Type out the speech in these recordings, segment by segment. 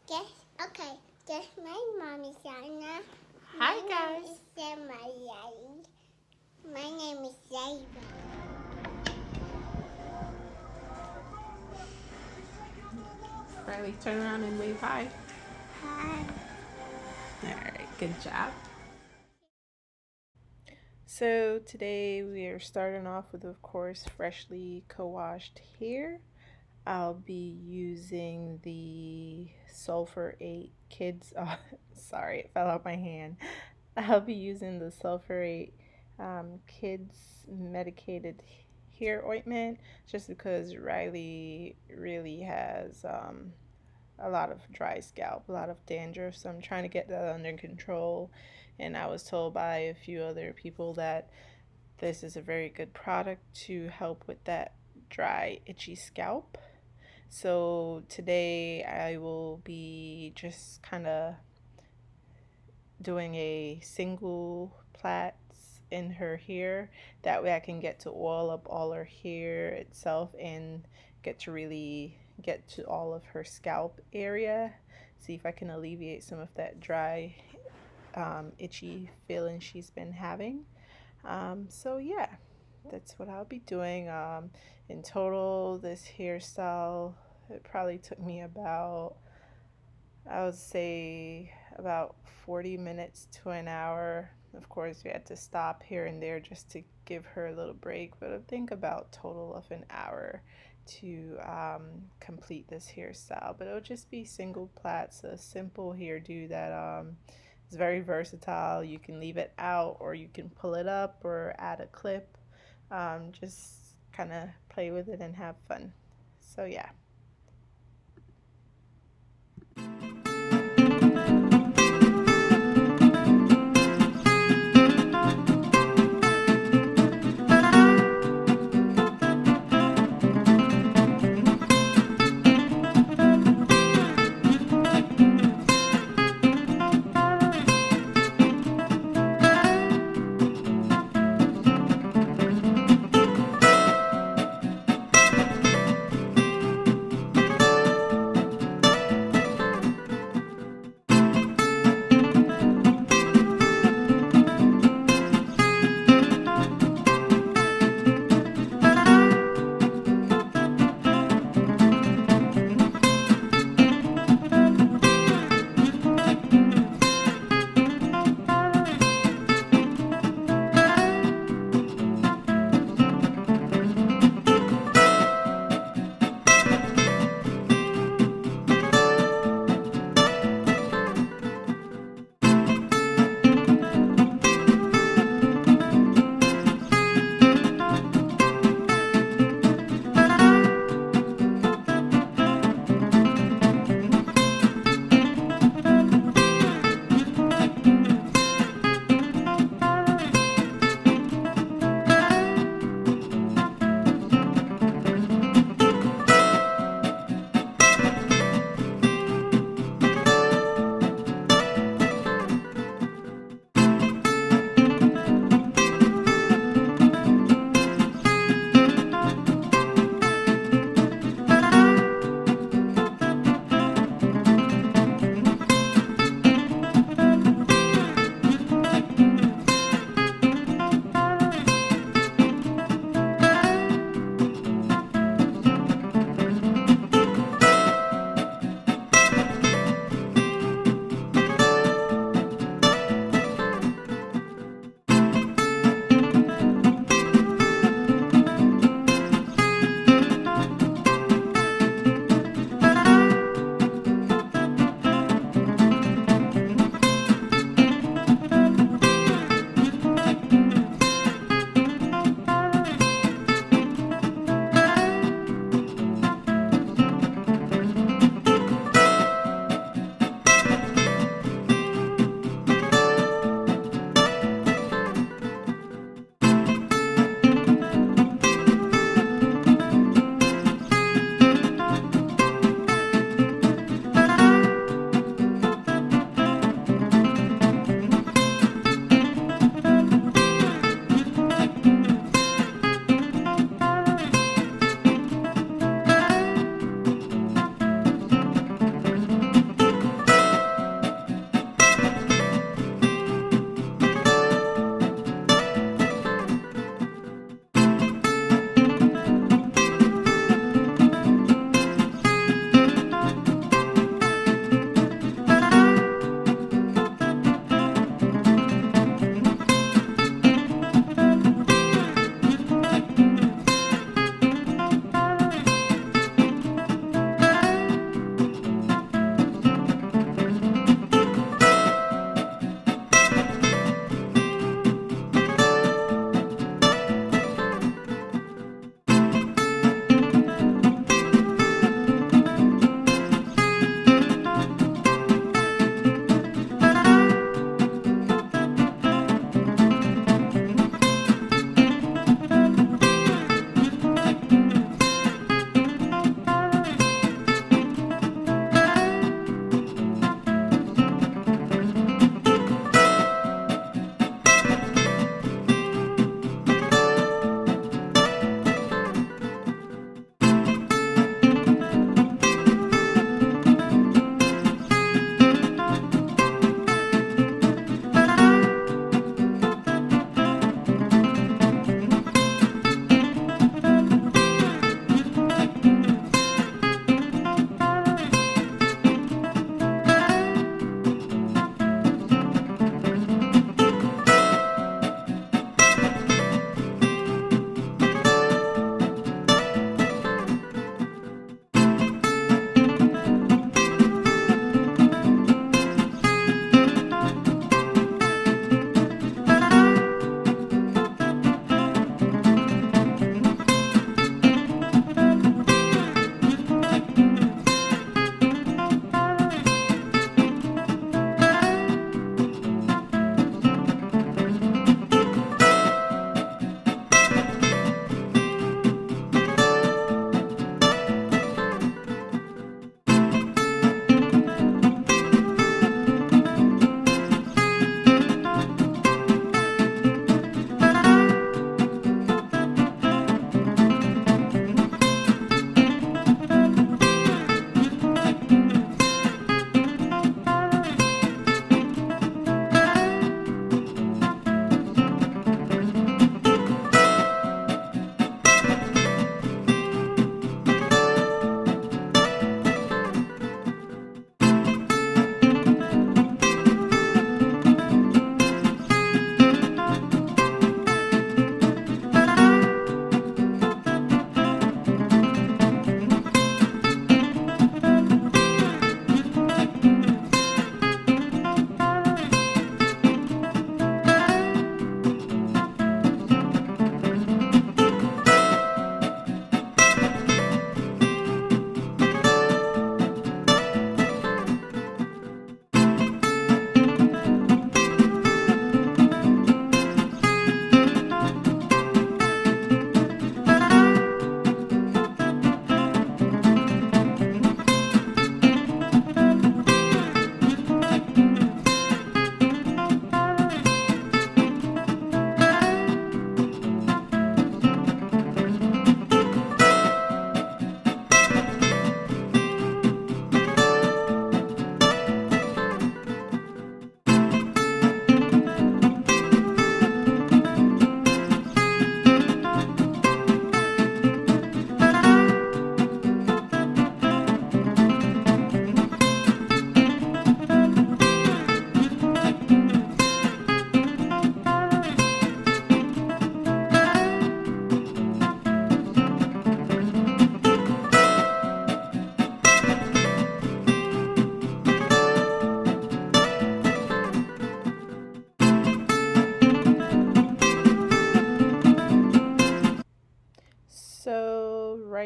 Guess, okay, guess my mom is Anna. Hi, guys. My name is Rylee. Rylee, turn around and wave hi. Hi. All right, good job. So today we are starting off with, of course, freshly co-washed hair. I'll be using the Sulfur 8 Kids. Oh, sorry, it fell out my hand. I'll be using the Sulfur 8 Kids Medicated Hair Ointment just because Rylee really has a lot of dry scalp, a lot of dandruff. So I'm trying to get that under control. And I was told by a few other people that this is a very good product to help with that dry, itchy scalp. So today I will be just kind of doing a single plaits in her hair. That way I can get to oil up all her hair itself and get to really get to all of her scalp area. See if I can alleviate some of that dry, itchy feeling she's been having. So yeah, that's what I'll be doing. In total, this hairstyle, it probably took me about, I would say, about 40 minutes to an hour. Of course, we had to stop here and there just to give her a little break, but I think about total of an hour to complete this hairstyle. But it'll just be single plaits, a simple hairdo that is very versatile. You can leave it out or you can pull it up or add a clip. Just kind of play with it and have fun. So yeah.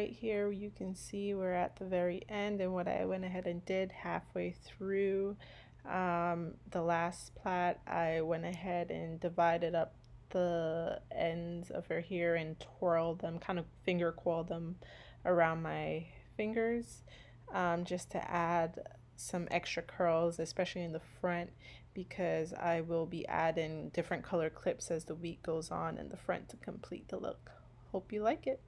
right here you can see we're at the very end, and what I went ahead and did halfway through the last plait, I went ahead and divided up the ends of her hair and twirled them, kind of finger coiled them around my fingers, just to add some extra curls, especially in the front, because I will be adding different color clips as the week goes on in the front to complete the look. Hope you like it.